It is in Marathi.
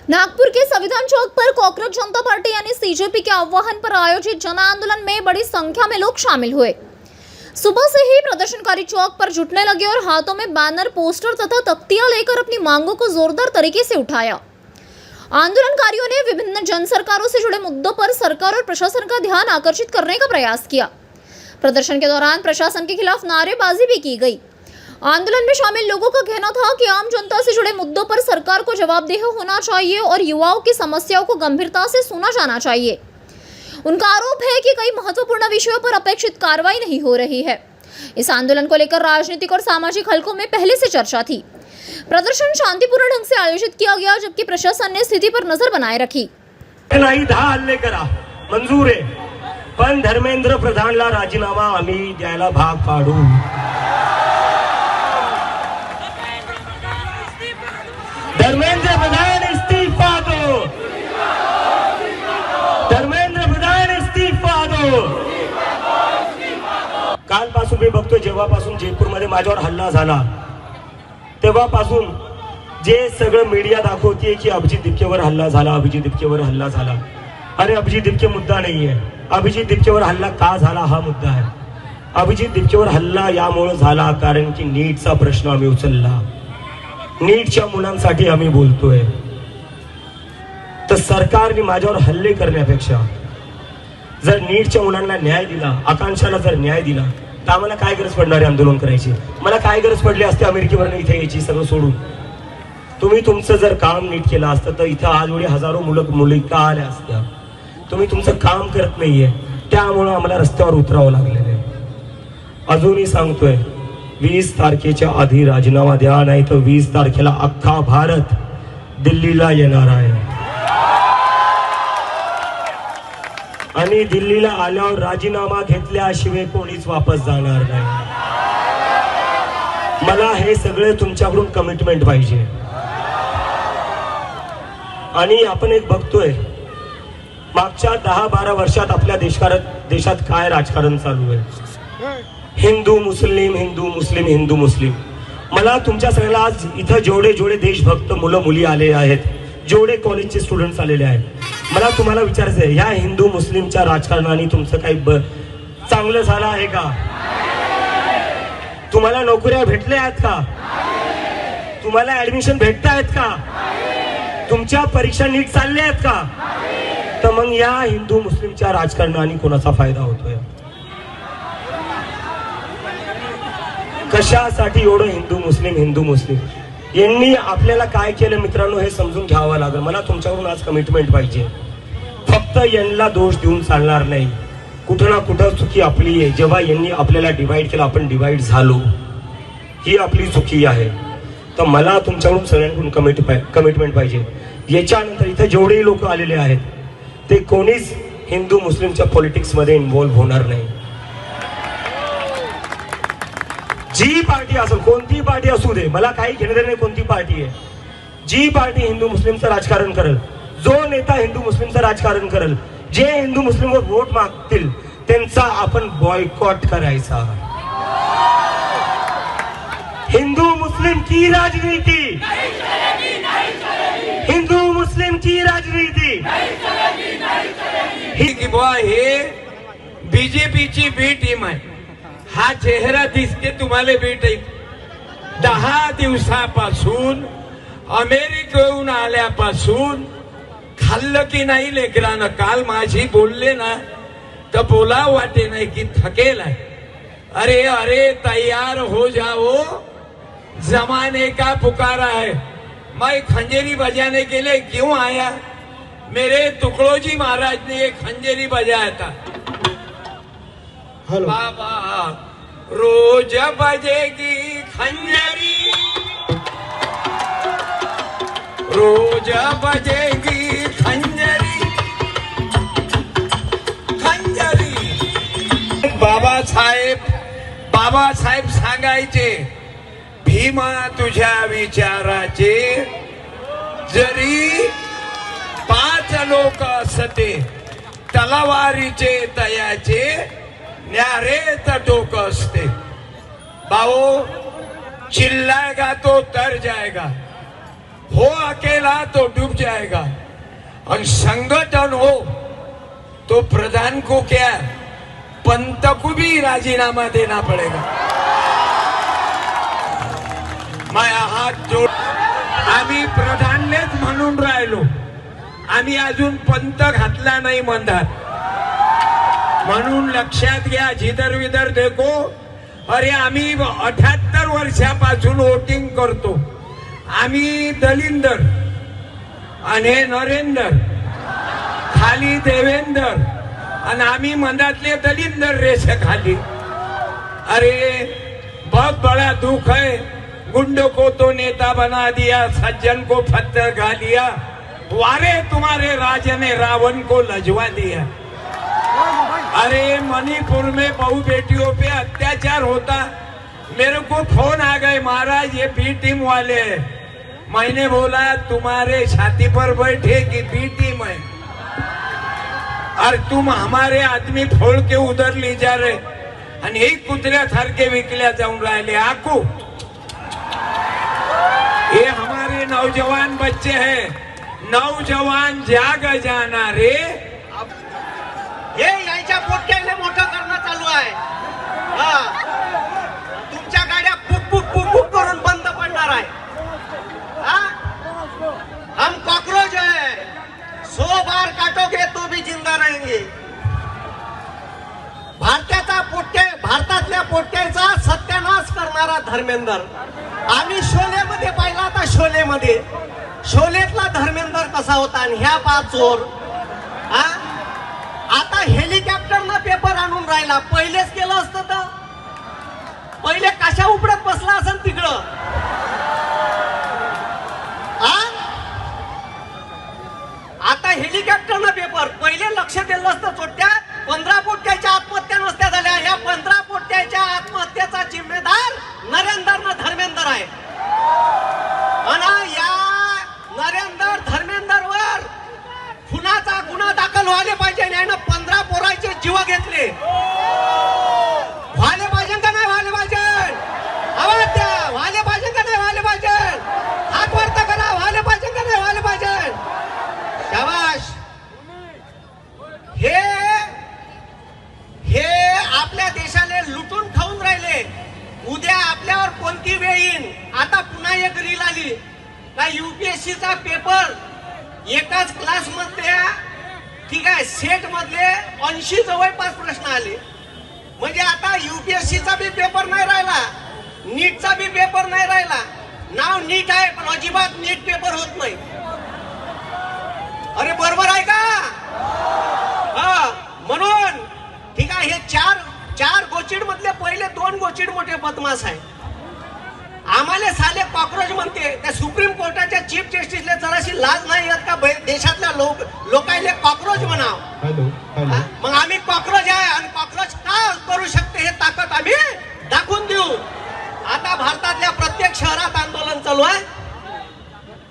नागपुर के संविधान चौक पर कॉकरोच जनता पार्टी यानी सीजेपी के आह्वान पर आयोजित जन आंदोलन में बड़ी संख्या में लोग शामिल हुए। सुबह से ही प्रदर्शनकारी चौक पर जुटने लगे और हाथों में बैनर, पोस्टर तथा तख्तियां लेकर अपनी मांगों को जोरदार तरीके से उठाया। आंदोलनकारियों ने विभिन्न जन सरकारों से जुड़े मुद्दों पर सरकार और प्रशासन का ध्यान आकर्षित करने का प्रयास किया। प्रदर्शन के दौरान प्रशासन के खिलाफ नारेबाजी भी की गई। आंदोलन में शामिल लोगों का कहना था कि आम जनता से जुड़े मुद्दों पर सरकार को जवाबदेह होना चाहिए और युवाओं की समस्याओं को गंभीरता से सुना जाना चाहिए। उनका आरोप है कि कई महत्वपूर्ण विषयों पर अपेक्षित कार्रवाई नहीं हो रही है। इस आंदोलन को लेकर राजनीतिक और सामाजिक हलकों में पहले से चर्चा थी। प्रदर्शन शांतिपूर्ण ढंग से आयोजित किया गया, जबकि प्रशासन ने स्थिति पर नजर बनाए रखी। हल्ले करा मंजूर आहे, पण धर्मेंद्र प्रधानला राजीनामा आम्ही द्यायला भाग पाडू। धर्मेंद्र प्रधान इस्तीफा दो, धर्मेंद्र प्रधान इस्तीफा दो। कालपासून मी बघतोय, जेव्हापासून जयपूरमध्ये माझ्यावर हल्ला झाला तेव्हापासून जे सगळं मीडिया दाखवते की अभिजित दिपकेवर हल्ला झाला, अभिजित दिपकेवर हल्ला झाला। अरे अभिजित दिपके मुद्दा नाहीये। अभिजित दिपकेवर हल्ला का झाला हा मुद्दा आहे। अभिजित दिपकेवर हल्ला यामुळे झाला कारण की नीटचा प्रश्न आम्ही उचलला, नीटच्या मुलांसाठी आम्ही बोलतोय। तर सरकारने माझ्यावर हल्ले करण्यापेक्षा जर नीटच्या मुलांना न्याय दिला, आकांक्षाला जर न्याय दिला, तर आम्हाला काय गरज पडणार आहे आंदोलन करायची? मला काय गरज पडली असते अमेरिकेवरून इथे यायची सगळं सोडून? तुम्ही तुमचं जर काम नीट केलं असतं तर इथं आज एवढे हजारो मुली का आल्या असत्या? तुम्ही तुमचं काम करत नाहीये, त्यामुळे आम्हाला रस्त्यावर उतरावं लागलेलं आहे। अजूनही सांगतोय, 20 तारखेच्या आधी राजीनामा द्या, नाही तर 20 तारखेला अख्खा भारत दिल्लीला येणार आहे आणि दिल्लीला आल्यावर राजीनामा घेतल्याशिवाय कोणीच वापस जाणार नाही। मला हे सगळे तुमच्याकडून कमिटमेंट पाहिजे। आणि आपण एक बघतोय, मागच्या 10-12 वर्षात आपल्या देशात काय राजकारण चालू आहे। हिंदू मुस्लिम, हिंदू मुस्लिम, हिंदू मुस्लिम। मला तुमच्या सगळ्याला आज इथं जेवढे देशभक्त मुलं मुली आले आहेत, जेवढे कॉलेजचे स्टुडंट्स आलेले आहेत, मला तुम्हाला विचारायचं आहे, ह्या हिंदू मुस्लिमच्या राजकारणाने तुमचं काही चांगलं झालं आहे का? तुम्हाला नोकऱ्या भेटल्या आहेत का? तुम्हाला ऍडमिशन भेटत आहेत का? तुमच्या परीक्षा नीट चालल्या आहेत का? तर मग या हिंदू मुस्लिमच्या राजकारणाने कोणाचा फायदा होतोय? कशासाठी एवढं हिंदू मुस्लिम? यांनी आपल्याला काय केलं मित्रांनो हे समजून घ्यावं लागेल। मला तुमच्याकडून आज कमिटमेंट पाहिजे। फक्त यांना दोष देऊन चालणार नाही, कुठं ना कुठं चुकी आपली आहे। जेव्हा यांनी आपल्याला डिवाइड केलं, आपण डिवाइड झालो, ही आपली चुकी आहे। तर मला तुमच्याकडून सगळ्यांकडून कमिटमेंट पाहिजे। याच्यानंतर इथं जेवढेही लोक आलेले आहेत ते कोणीच हिंदू मुस्लिमच्या पॉलिटिक्स मध्ये इन्व्हॉल्व्ह होणार नाही। जी पार्टी असेल, कोणती पार्टी असू दे, मला काही घेणं देणं नाही कोणती पार्टी आहे। जी पार्टी हिंदू मुस्लिमचं राजकारण करेल, जो नेता हिंदू मुस्लिमचं राजकारण करेल, जे हिंदू मुस्लिमवर वोट मागतील त्यांचा आपण बॉयकॉट करायचा। हिंदू मुस्लिम की राजनीति, हिंदू मुस्लिम की राजनीति हे बीजेपीची बी टीम आहे। हा चेहरा दिसते तुम्हाला भेट 10 दिवसापासून अमेरिकेहून आल्यापासून खाल्लं की नाही लेकरानं? काल माझी बोलले ना तर बोला वाटे नाही की थकेल आहे। अरे अरे तैयार हो जाओ, जमाने का पुकारा है। मैं खंजरी बजाने के लिए क्यों आया? मेरे तुकडोजी महाराज ने ये खंजरी बजाया था। बाबा रोज बजेगी खंजरी, रोज बजेगी खंजरी, खंजरी। बाबासाहेब सांगायचे, भीमा तुझ्या विचाराचे जरी 5 लोक असते, तलवारीचे तयाचे न्यारे टोक असते। बाओ चिल्लाएगा तो तर जाएगा, हो अकेला तो डूब जाएगा और संगठन हो तो प्रधान को क्या पंत को भी राजीनामा देना पड़ेगा. मैं हात जोड आम्ही प्रधानलेच म्हणून राहिलो, आम्ही अजून पंत घातला नाही मंदात. म्हणून लक्षात घ्या, जिधर विधर देखो. अरे आम्ही 78 वर्षापासून वोटिंग करतो. आम्ही दलिंदर आणि नरेंद्र खाली देवेंद्र आणि आम्ही मंदातले दलिंदर रेषे खाली. अरे बहुत बड़ा दुख है, गुंडों को तो नेता बना दिया, सज्जन को पत्थर खा लिया. वारे तुम्हारे राजा ने रावण को लजवा दिया. अरे मणिपुर में बहु बेटियों पे अत्याचार होता. मेरे को फोन आ गए, महाराज ये बी टीम वाले हैं. मैंने बोला तुम्हारे छाती पर बैठे कि बी टीम है, और तुम हमारे आदमी फोड़ के उधर ले जा रहे आणि हे कुत्र्यासारखे विकल्या जाऊन राहिले. आकू ये हमारे नौजवान बच्चे हैं, नौजवान जाग जाना रे. हे यायच्या पोट्याने मोठं करणं चालू आहे. तुमच्या गाड्या पुक पुक पुक पुक करून बंद पडणार आहे. हम कॉकरोच है, 100 बार काटोगे तो भी जिंदा रहेंगे. भारतातल्या पोट्याचा सत्यानाश करणारा धर्मेंद्र आम्ही शोलेमध्ये पाहिला. आता शोलेतला धर्मेंद्र कसा होता आणि ह्या 5 चोर. आता हेलिकॉप्टरनं पेपर आणून राहिला. पहिलेच केलं असतं तर पहिले कशा उपडत बसला असेल तिकडं. आता हेलिकॉप्टरनं पेपर पहिले लक्ष दिलं असतं. चोट्या 15 पोट्याच्या आत्महत्या नसत्या झाल्या. या 15 पोट्याच्या आत्महत्येचा जिम्मेदार धर्मेंद्र आहे. आणि या धर्मेंद्रवर खुनाचा गुन्हा दाखल व्हायला पाहिजे. यानं 15 पोरांचे जीव घेतले. व्हायला पाहिजे का नाही व्हायला पाहिजे? आवाज द्या. व्हायला पाहिजे का नाही व्हायला पाहिजे? हात वरती करा. व्हायला पाहिजे का नाही व्हायला पाहिजे? शाबाश. हे आपल्या देशाला लुटून खाऊन राहिले. उद्या आपल्यावर कोणती वेळ येईल. आता पुन्हा एक रील आली का UPSCचा पेपर एकाच क्लास मधल्या, ठीक आहे, सेट मधले 80 जवळपास प्रश्न आले. म्हणजे आता UPSCचा बी पेपर नाही राहिला, नीटचा बी पेपर नाही राहिला. नाव नीट आहे पण अजिबात नीट पेपर होत नाही. अरे बरोबर आहे का? म्हणून ठीक आहे, हे चार गोचिड मधले पहिले 2 गोचिड मोठे बदमाश आहे. आम्हाला साले कॉक्रोच म्हणते. त्या सुप्रीम कोर्टाच्या चीफ जस्टिसला जराशी लाज नाही येत का देशातल्या लोकांना कॉक्रोच म्हणाव? मग आम्ही कॉक्रोच आहे आणि कॉक्रोच का करू शकते हे ताकद आम्ही दाखवून देऊ. आता भारतातल्या प्रत्येक शहरात आंदोलन चालू आहे.